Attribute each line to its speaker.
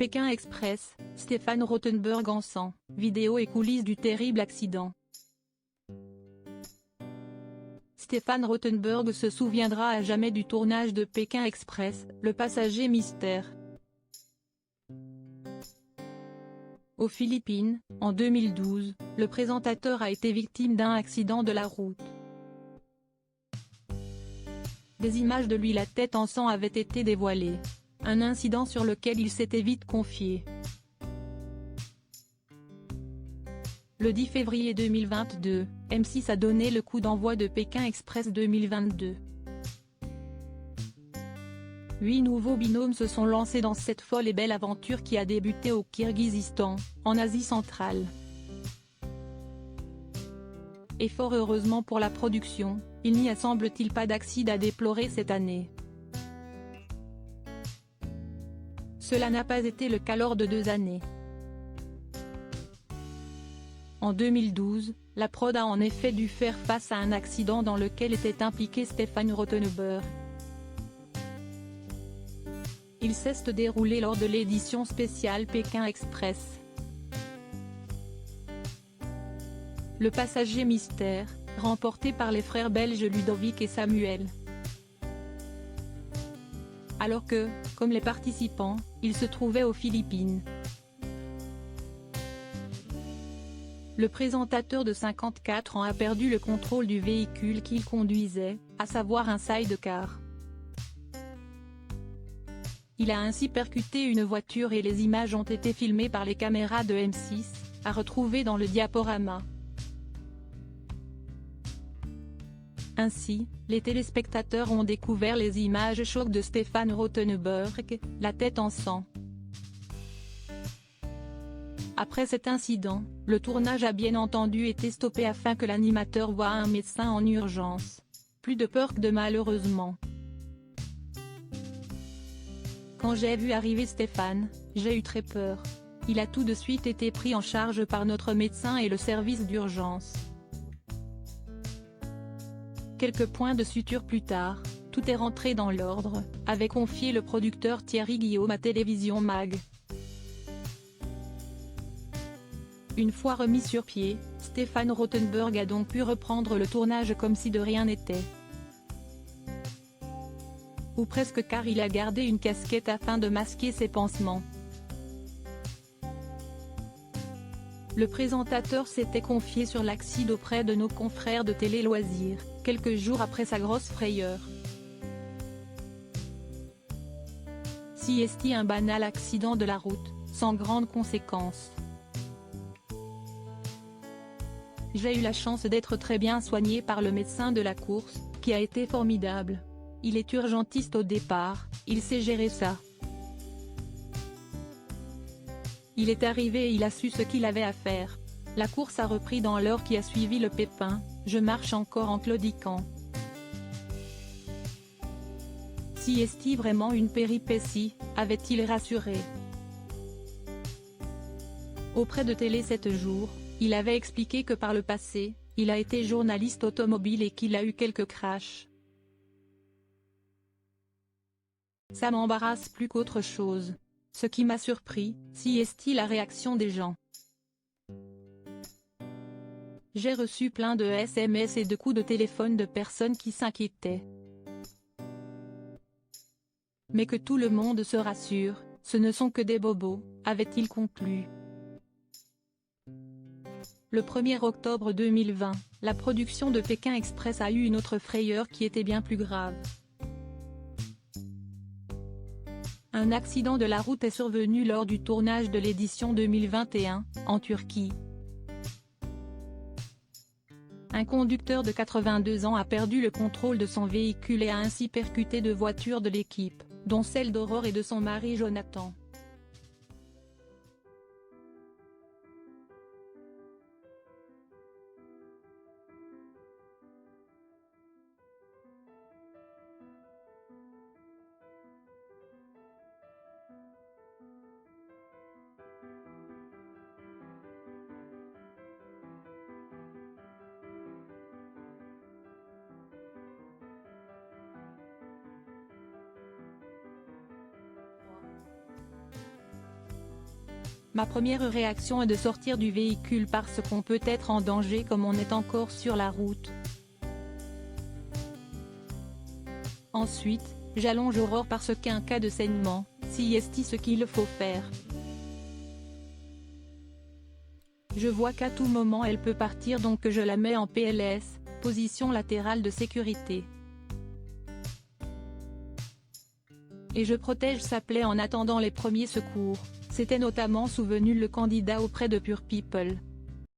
Speaker 1: Pékin Express, Stéphane Rothenberg en sang, vidéo et coulisses du terrible accident. Stéphane Rothenberg se souviendra à jamais du tournage de Pékin Express, le passager mystère. Aux Philippines, en 2012, le présentateur a été victime d'un accident de la route. Des images de lui la tête en sang avaient été dévoilées. Un incident sur lequel il s'était vite confié. Le 10 février 2022, M6 a donné le coup d'envoi de Pékin Express 2022. 8 nouveaux binômes se sont lancés dans cette folle et belle aventure qui a débuté au Kirghizistan, en Asie centrale. Et fort heureusement pour la production, il n'y a semble-t-il pas d'accident à déplorer cette année. Cela n'a pas été le cas lors de 2 années. En 2012, la prod a en effet dû faire face à un accident dans lequel était impliqué Stéphane Rothenberg. Il s'est déroulé lors de l'édition spéciale Pékin Express. Le passager mystère, remporté par les frères belges Ludovic et Samuel. Alors que, comme les participants, il se trouvait aux Philippines. Le présentateur de 54 ans a perdu le contrôle du véhicule qu'il conduisait, à savoir un sidecar. Il a ainsi percuté une voiture et les images ont été filmées par les caméras de M6, à retrouver dans le diaporama. Ainsi, les téléspectateurs ont découvert les images chocs de Stéphane Rothenberg, la tête en sang. Après cet incident, le tournage a bien entendu été stoppé afin que l'animateur voie un médecin en urgence. Plus de peur que de mal heureusement. Quand j'ai vu arriver Stéphane, j'ai eu très peur. Il a tout de suite été pris en charge par notre médecin et le service d'urgence. Quelques points de suture plus tard, tout est rentré dans l'ordre, avait confié le producteur Thierry Guillaume à Télévision Mag. Une fois remis sur pied, Stéphane Rothenberg a donc pu reprendre le tournage comme si de rien n'était. Ou presque, car il a gardé une casquette afin de masquer ses pansements. Le présentateur s'était confié sur l'accident auprès de nos confrères de Télé Loisirs, quelques jours après sa grosse frayeur. Si est-il un banal accident de la route, sans grandes conséquences. J'ai eu la chance d'être très bien soigné par le médecin de la course, qui a été formidable. Il est urgentiste au départ, il sait gérer ça. Il est arrivé et il a su ce qu'il avait à faire. La course a repris dans l'heure qui a suivi le pépin, je marche encore en claudiquant. Si est-il vraiment une péripétie, avait-il rassuré. Auprès de Télé 7 jours, il avait expliqué que par le passé, il a été journaliste automobile et qu'il a eu quelques crashs. Ça m'embarrasse plus qu'autre chose. Ce qui m'a surpris, si est-il la réaction des gens. J'ai reçu plein de SMS et de coups de téléphone de personnes qui s'inquiétaient. Mais que tout le monde se rassure, ce ne sont que des bobos, avait-il conclu. Le 1er octobre 2020, la production de Pékin Express a eu une autre frayeur qui était bien plus grave. Un accident de la route est survenu lors du tournage de l'édition 2021, en Turquie. Un conducteur de 82 ans a perdu le contrôle de son véhicule et a ainsi percuté 2 voitures de l'équipe, dont celle d'Aurore et de son mari Jonathan. Ma première réaction est de sortir du véhicule parce qu'on peut être en danger comme on est encore sur la route. Ensuite, j'allonge Aurore parce qu'en cas de saignement, si est ce qu'il faut faire. Je vois qu'à tout moment elle peut partir donc je la mets en PLS, position latérale de sécurité. Et je protège sa plaie en attendant les premiers secours. C'était notamment souvenu le candidat auprès de Pure People.